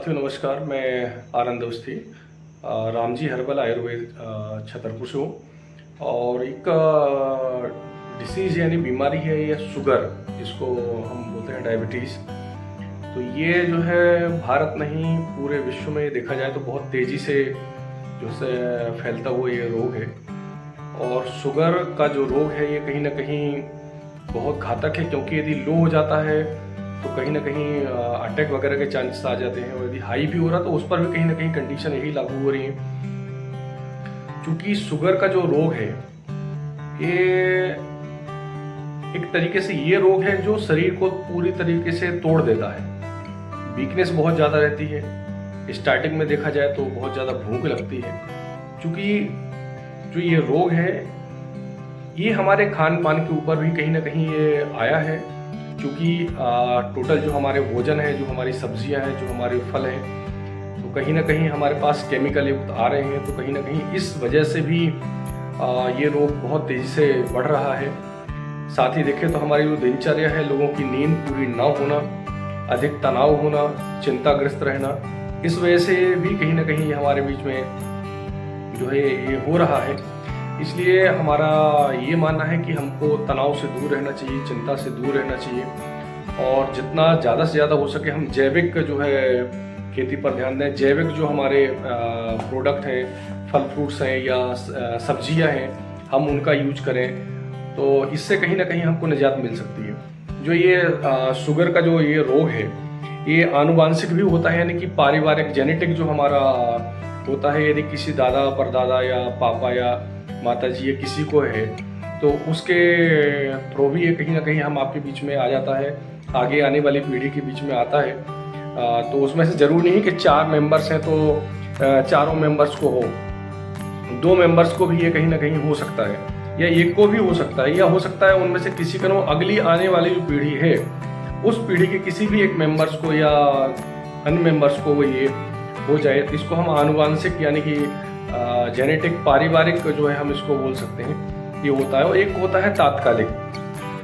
साथियों नमस्कार। मैं आनंद अवस्थी रामजी हर्बल आयुर्वेद छतरपुर से हूँ। और एक डिसीज़ यानी बीमारी है ये शुगर, जिसको हम बोलते हैं डायबिटीज़। तो ये जो है भारत नहीं पूरे विश्व में देखा जाए तो बहुत तेज़ी से जो से फैलता हुआ ये रोग है। और शुगर का जो रोग है ये कहीं ना कहीं बहुत घातक है, क्योंकि यदि लो हो जाता है तो कहीं ना कहीं अटैक वगैरह के चांसेस आ जाते हैं। और यदि हाई भी हो रहा तो उस पर भी कहीं ना कहीं कंडीशन यही लागू हो रही है। क्योंकि शुगर का जो रोग है ये एक तरीके से ये रोग है जो शरीर को पूरी तरीके से तोड़ देता है। वीकनेस बहुत ज़्यादा रहती है। स्टार्टिंग में देखा जाए तो बहुत ज़्यादा भूख लगती है। क्योंकि जो ये रोग है ये हमारे खान पान के ऊपर भी कहीं ना कहीं ये आया है। क्योंकि टोटल जो हमारे भोजन है, जो हमारी सब्जियां हैं, जो हमारे फल हैं, तो कहीं ना कहीं हमारे पास केमिकल युक्त आ रहे हैं। तो कहीं ना कहीं इस वजह से भी ये रोग बहुत तेज़ी से बढ़ रहा है। साथ ही देखें तो हमारी जो दिनचर्या है, लोगों की नींद पूरी ना होना, अधिक तनाव होना, चिंताग्रस्त रहना, इस वजह से भी कहीं ना कहीं हमारे बीच में जो है ये हो रहा है। इसलिए हमारा ये मानना है कि हमको तनाव से दूर रहना चाहिए, चिंता से दूर रहना चाहिए। और जितना ज़्यादा से ज़्यादा हो सके हम जैविक जो है खेती पर ध्यान दें। जैविक जो हमारे प्रोडक्ट हैं, फल फ्रूट्स हैं या सब्जियां हैं, हम उनका यूज करें तो इससे कहीं ना कहीं हमको निजात मिल सकती है। जो ये शुगर का जो ये रोग है ये आनुवांशिक भी होता है, यानी कि पारिवारिक जेनेटिक जो हमारा होता है। यदि किसी दादा परदादा या पापा या माता जी या किसी को है तो उसके थ्रू भी ये कहीं ना कहीं हम आपके बीच में आ जाता है, आगे आने वाली पीढ़ी के बीच में आता है। तो उसमें से ज़रूर नहीं कि 4 मेंबर्स हैं तो चारों मेंबर्स को हो, 2 मेंबर्स को भी ये कहीं ना कहीं हो सकता है, या एक को भी हो सकता है, या हो सकता है उनमें से किसी को अगली आने वाली जो पीढ़ी है उस पीढ़ी के किसी भी एक मेंबर्स को या अन्य मेंबर्स को वो ये हो जाए। तो इसको हम आनुवांशिक यानी कि जेनेटिक पारिवारिक जो है हम इसको बोल सकते हैं, ये होता है। और एक होता है तात्कालिक,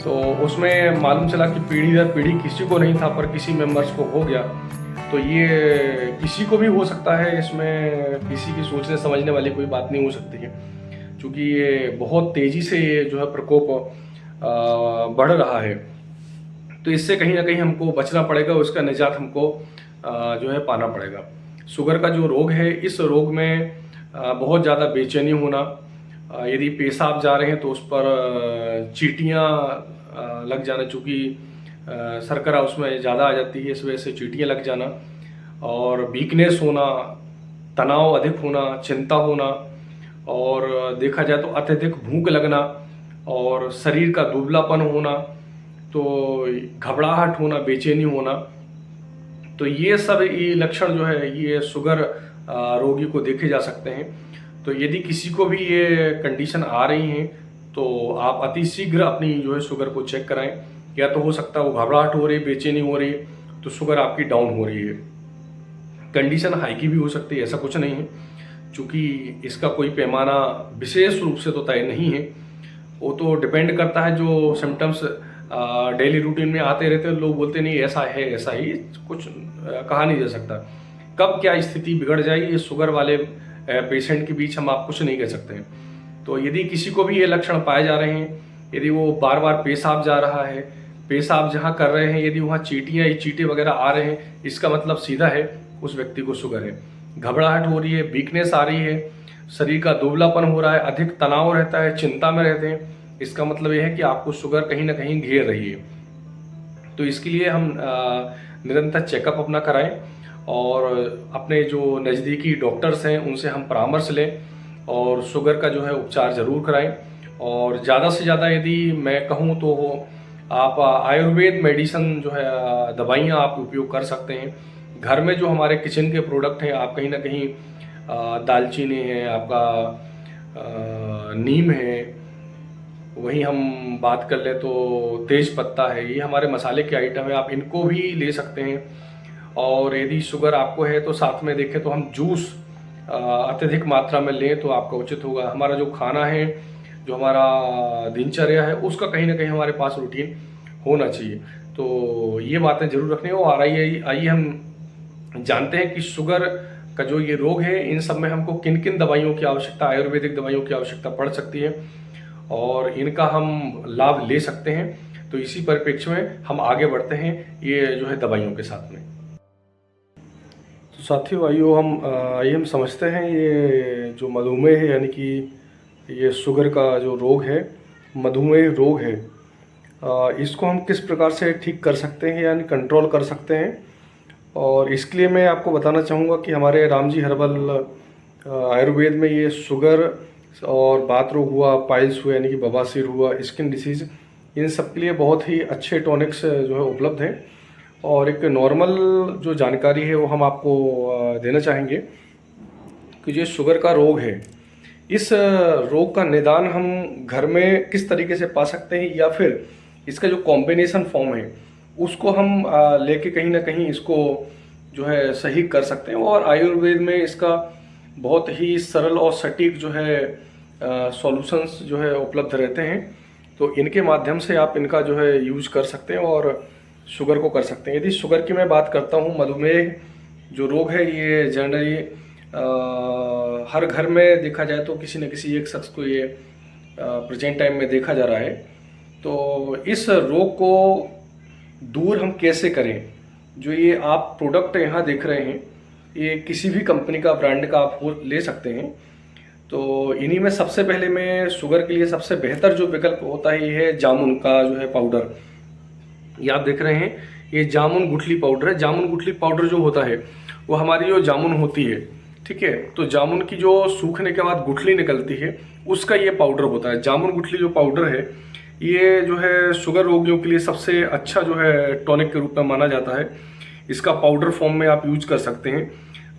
तो उसमें मालूम चला कि पीढ़ी दर पीढ़ी किसी को नहीं था पर किसी मेंबर्स को हो गया, तो ये किसी को भी हो सकता है। इसमें किसी की सोचने समझने वाली कोई बात नहीं हो सकती है, क्योंकि ये बहुत तेज़ी से ये जो है प्रकोप बढ़ रहा है। तो इससे कहीं ना कहीं हमको बचना पड़ेगा, उसका निजात हमको जो है पाना पड़ेगा। शुगर का जो रोग है, इस रोग में बहुत ज़्यादा बेचैनी होना, यदि पेशाब जा रहे हैं तो उस पर चींटियाँ लग जाना, चूँकि शर्करा उसमें ज़्यादा आ जाती है, इस वजह से चींटियाँ लग जाना, और वीकनेस होना, तनाव अधिक होना, चिंता होना, और देखा जाए तो अत्यधिक भूख लगना और शरीर का दुबलापन होना, तो घबराहट होना, बेचैनी होना। तो ये सब ये लक्षण जो है ये शुगर रोगी को देखे जा सकते हैं। तो यदि किसी को भी ये कंडीशन आ रही है तो आप अति शीघ्र अपनी जो है शुगर को चेक कराएं। या तो हो सकता है वो घबराहट हो रही है, बेचैनी हो रही है, तो शुगर आपकी डाउन हो रही है। कंडीशन हाई की भी हो सकती है, ऐसा कुछ नहीं है, क्योंकि इसका कोई पैमाना विशेष रूप से तो तय नहीं है। वो तो डिपेंड करता है जो सिम्टम्स डेली रूटीन में आते रहते हैं। लोग बोलते नहीं ऐसा है ऐसा ही, कुछ कहा नहीं जा सकता। कब क्या स्थिति बिगड़ जाएगी ये शुगर वाले पेशेंट के बीच हम आप कुछ नहीं कह सकते हैं। तो यदि किसी को भी ये लक्षण पाए जा रहे हैं, यदि वो बार बार पेशाब जा रहा है, पेशाब जहाँ कर रहे हैं यदि वहाँ चींटियाँ या चींटे वगैरह आ रहे हैं, इसका मतलब सीधा है उस व्यक्ति को शुगर है। घबराहट हो रही है, वीकनेस आ रही है, शरीर का दुबलापन हो रहा है, अधिक तनाव रहता है, चिंता में रहते हैं, इसका मतलब यह है कि आपको शुगर कहीं ना कहीं घेर रही है। तो इसके लिए हम निरंतर चेकअप अपना कराएं और अपने जो नज़दीकी डॉक्टर्स हैं उनसे हम परामर्श लें और शुगर का जो है उपचार ज़रूर कराएं। और ज़्यादा से ज़्यादा यदि मैं कहूँ तो आप आयुर्वेद मेडिसिन जो है दवाइयाँ आप उपयोग कर सकते हैं। घर में जो हमारे किचन के प्रोडक्ट हैं, आप कहीं ना कहीं दालचीनी है, आपका नीम है, वहीं हम बात कर लें तो तेज पत्ता है, ये हमारे मसाले के आइटम है, आप इनको भी ले सकते हैं। और यदि शुगर आपको है तो साथ में देखें तो हम जूस अत्यधिक मात्रा में लें तो आपका उचित होगा। हमारा जो खाना है, जो हमारा दिनचर्या है, उसका कहीं ना कहीं हमारे पास रूटीन होना चाहिए। तो ये बातें जरूर रखनी हो। और आइए हम जानते हैं कि शुगर का जो ये रोग है, इन सब में हमको किन किन दवाइयों की आवश्यकता, आयुर्वेदिक दवाइयों की आवश्यकता पड़ सकती है और इनका हम लाभ ले सकते हैं। तो इसी परिप्रेक्ष्य में हम आगे बढ़ते हैं ये जो है दवाइयों के साथ में। तो साथियों आइए हम समझते हैं ये जो मधुमेह है, यानी कि ये शुगर का जो रोग है, मधुमेह रोग है, इसको हम किस प्रकार से ठीक कर सकते हैं यानी कंट्रोल कर सकते हैं। और इसके लिए मैं आपको बताना चाहूँगा कि हमारे रामजी हर्बल आयुर्वेद में ये शुगर और बात रोग हुआ, पाइल्स हुआ यानी कि बवासीर हुआ, स्किन डिसीज़, इन सब के लिए बहुत ही अच्छे टॉनिक्स जो है उपलब्ध हैं। और एक नॉर्मल जो जानकारी है वो हम आपको देना चाहेंगे कि जो शुगर का रोग है, इस रोग का निदान हम घर में किस तरीके से पा सकते हैं, या फिर इसका जो कॉम्बिनेशन फॉर्म है उसको हम लेके कहीं ना कहीं इसको जो है सही कर सकते हैं। और आयुर्वेद में इसका बहुत ही सरल और सटीक जो है सॉल्यूशंस जो है उपलब्ध रहते हैं। तो इनके माध्यम से आप इनका जो है यूज कर सकते हैं और शुगर को कर सकते हैं। यदि शुगर की मैं बात करता हूँ, मधुमेह जो रोग है ये जनरली हर घर में देखा जाए तो किसी न किसी एक शख्स को ये प्रेजेंट टाइम में देखा जा रहा है। तो इस रोग को दूर हम कैसे करें? जो ये आप प्रोडक्ट यहाँ देख रहे हैं, ये किसी भी कंपनी का, ब्रांड का आप ले सकते हैं। तो इन्हीं में सबसे पहले मैं शुगर के लिए सबसे बेहतर जो विकल्प होता है ये है जामुन का जो है पाउडर। ये आप देख रहे हैं, ये जामुन गुठली पाउडर है। जामुन गुठली पाउडर जो होता है वो हमारी जो जामुन होती है, ठीक है, तो जामुन की जो सूखने के बाद गुठली निकलती है उसका ये पाउडर होता है। जामुन गुठली जो पाउडर है ये जो है शुगर रोगियों के लिए सबसे अच्छा जो है टॉनिक के रूप में माना जाता है। इसका पाउडर फॉर्म में आप यूज कर सकते हैं।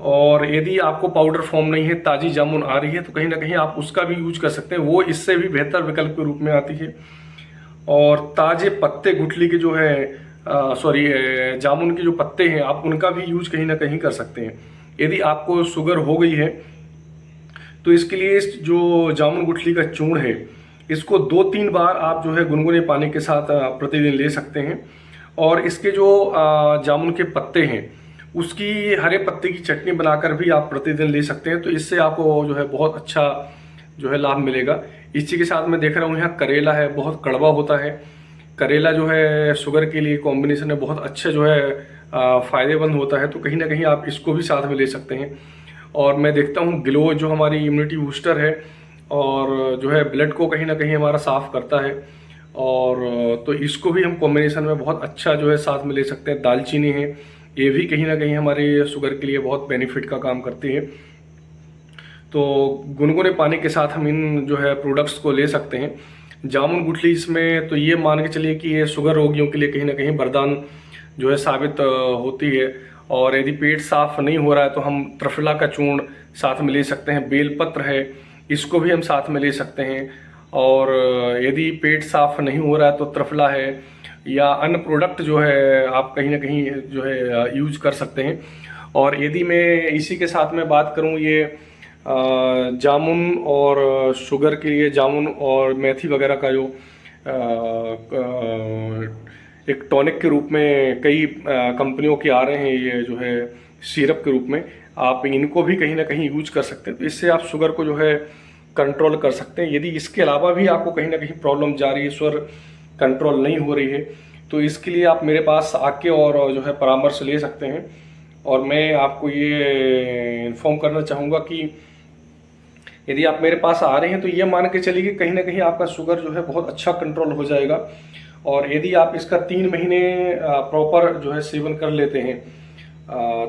और यदि आपको पाउडर फॉर्म नहीं है, ताज़ी जामुन आ रही है, तो कहीं ना कहीं आप उसका भी यूज कर सकते हैं, वो इससे भी बेहतर विकल्प के रूप में आती है। और ताज़े पत्ते गुठली के जो है जामुन के जो पत्ते हैं, आप उनका भी यूज कहीं ना कहीं कर सकते हैं। यदि आपको शुगर हो गई है तो इसके लिए इस जो जामुन गुठली का चूर्ण है, इसको 2-3 बार आप जो है गुनगुने पानी के साथ प्रतिदिन ले सकते हैं। और इसके जो जामुन के पत्ते हैं उसकी हरे पत्ते की चटनी बनाकर भी आप प्रतिदिन ले सकते हैं। तो इससे आपको जो है बहुत अच्छा जो है लाभ मिलेगा। इसी के साथ मैं देख रहा हूँ यहाँ करेला है, बहुत कड़वा होता है। करेला जो है शुगर के लिए कॉम्बिनेशन में बहुत अच्छा जो है फ़ायदेमंद होता है। तो कहीं ना कहीं आप इसको भी साथ में ले सकते हैं। और मैं देखता हूँ ग्लो जो हमारी इम्यूनिटी बूस्टर है और जो है ब्लड को कहीं ना कहीं हमारा साफ़ करता है। और तो इसको भी हम कॉम्बिनेशन में बहुत अच्छा जो है साथ में ले सकते हैं। दालचीनी है, ये भी कहीं ना कहीं हमारे शुगर के लिए बहुत बेनिफिट का काम करती है। तो गुनगुने पानी के साथ हम इन जो है प्रोडक्ट्स को ले सकते हैं। जामुन गुठली इसमें तो ये मान के चलिए कि ये शुगर रोगियों के लिए कहीं ना कहीं वरदान जो है साबित होती है। और यदि पेट साफ नहीं हो रहा है तो हम त्रिफला का चूर्ण साथ में ले सकते हैं। बेलपत्र है, इसको भी हम साथ में ले सकते हैं। और यदि पेट साफ नहीं हो रहा है तो त्रिफला है या अन्य प्रोडक्ट जो है आप कहीं ना कहीं जो है यूज कर सकते हैं। और यदि मैं इसी के साथ में बात करूं, ये जामुन और शुगर के लिए जामुन और मेथी वगैरह का जो एक टॉनिक के रूप में कई कंपनियों के आ रहे हैं, ये जो है सिरप के रूप में, आप इनको भी कहीं ना कहीं यूज कर सकते हैं। तो इससे आप शुगर को जो है कंट्रोल कर सकते हैं। यदि इसके अलावा भी आपको कहीं ना कहीं प्रॉब्लम जा रही है, शुगर कंट्रोल नहीं हो रही है, तो इसके लिए आप मेरे पास आके और जो है परामर्श ले सकते हैं। और मैं आपको ये इन्फॉर्म करना चाहूँगा कि यदि आप मेरे पास आ रहे हैं तो ये मान के चलिए कि कहीं ना कहीं आपका शुगर जो है बहुत अच्छा कंट्रोल हो जाएगा। और यदि आप इसका 3 महीने प्रॉपर जो है सेवन कर लेते हैं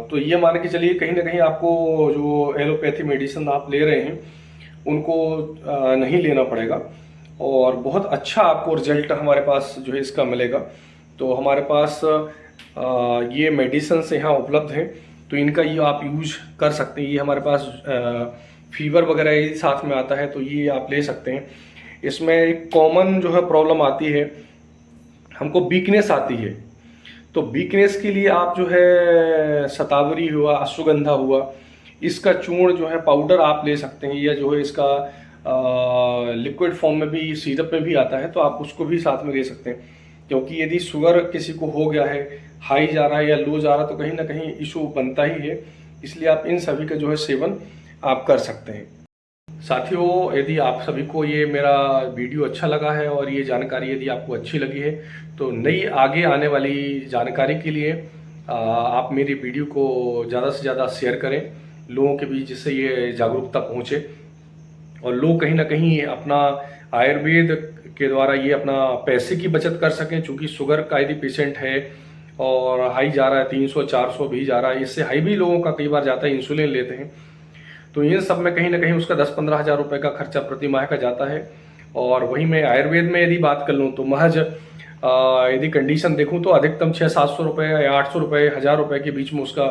तो ये मान के चलिए कहीं ना कहीं आपको जो एलोपैथी मेडिसिन आप ले रहे हैं उनको नहीं लेना पड़ेगा और बहुत अच्छा आपको रिजल्ट हमारे पास जो है इसका मिलेगा। तो हमारे पास ये मेडिसिन यहाँ उपलब्ध हैं, तो इनका ये आप यूज कर सकते हैं। ये हमारे पास फीवर वगैरह ये साथ में आता है तो ये आप ले सकते हैं। इसमें एक कॉमन जो है प्रॉब्लम आती है, हमको वीकनेस आती है। तो वीकनेस के लिए आप जो है शतावरी हुआ, अश्वगंधा हुआ, इसका चूर्ण जो है पाउडर आप ले सकते हैं, या जो है इसका लिक्विड फॉर्म में भी, सिरप में भी आता है, तो आप उसको भी साथ में ले सकते हैं। क्योंकि यदि शुगर किसी को हो गया है, हाई जा रहा है या लो जा रहा है, तो कहीं ना कहीं इशू बनता ही है। इसलिए आप इन सभी का जो है सेवन आप कर सकते हैं। साथियों, यदि आप सभी को ये मेरा वीडियो अच्छा लगा है और ये जानकारी यदि आपको अच्छी लगी है, तो नई आगे आने वाली जानकारी के लिए आप मेरी वीडियो को ज़्यादा से ज़्यादा शेयर करें लोगों के बीच, जिससे ये जागरूकता पहुँचे और लोग कहीं ना कहीं अपना आयुर्वेद के द्वारा ये अपना पैसे की बचत कर सकें। चूँकि शुगर का यदि पेशेंट है और हाई जा रहा है, 300-400 भी जा रहा है, इससे हाई भी लोगों का कई बार जाता है, इंसुलिन लेते हैं, तो इन सब में कहीं ना कहीं उसका 10-15 हज़ार रुपये का खर्चा प्रति माह का जाता है। और वहीं मैं आयुर्वेद में यदि बात कर लूँ तो महज यदि कंडीशन देखूँ तो अधिकतम 600-700 रुपये या 800 रुपये, 1000 रुपये के बीच में उसका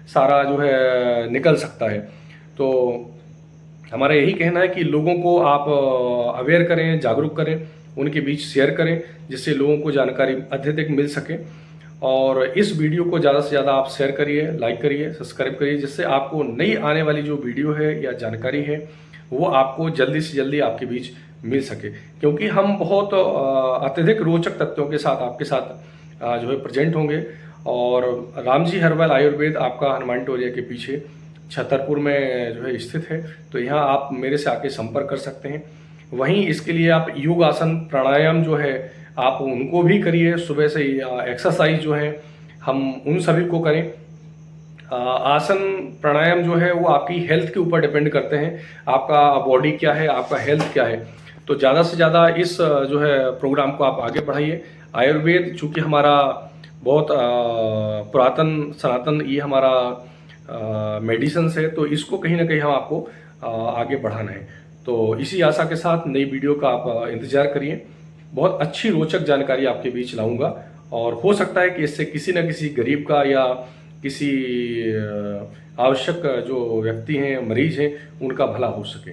सारा जो है निकल सकता है। तो हमारा यही कहना है कि लोगों को आप अवेयर करें, जागरूक करें, उनके बीच शेयर करें, जिससे लोगों को जानकारी अत्यधिक मिल सके। और इस वीडियो को ज़्यादा से ज़्यादा आप शेयर करिए, लाइक करिए, सब्सक्राइब करिए, जिससे आपको नई आने वाली जो वीडियो है या जानकारी है वो आपको जल्दी से जल्दी आपके बीच मिल सके। क्योंकि हम बहुत अत्यधिक रोचक तथ्यों के साथ आपके साथ जो है प्रेजेंट होंगे। और रामजी हर्बल आयुर्वेद आपका हनुमान टोलिया के पीछे छतरपुर में जो है स्थित है, तो यहाँ आप मेरे से आके संपर्क कर सकते हैं। वहीं इसके लिए आप योग, आसन, प्राणायाम जो है आप उनको भी करिए। सुबह से एक्सरसाइज जो है हम उन सभी को करें। आसन, प्राणायाम जो है वो आपकी हेल्थ के ऊपर डिपेंड करते हैं, आपका बॉडी क्या है, आपका हेल्थ क्या है। तो ज़्यादा से ज़्यादा इस जो है प्रोग्राम को आप आगे बढ़ाइए। आयुर्वेद चूँकि हमारा बहुत पुरातन सनातन ये हमारा मेडिसिन है, तो इसको कहीं ना कहीं हम आपको आगे बढ़ाना है। तो इसी आशा के साथ नई वीडियो का आप इंतज़ार करिए। बहुत अच्छी रोचक जानकारी आपके बीच लाऊंगा और हो सकता है कि इससे किसी न किसी गरीब का या किसी आवश्यक जो व्यक्ति हैं, मरीज हैं, उनका भला हो सके।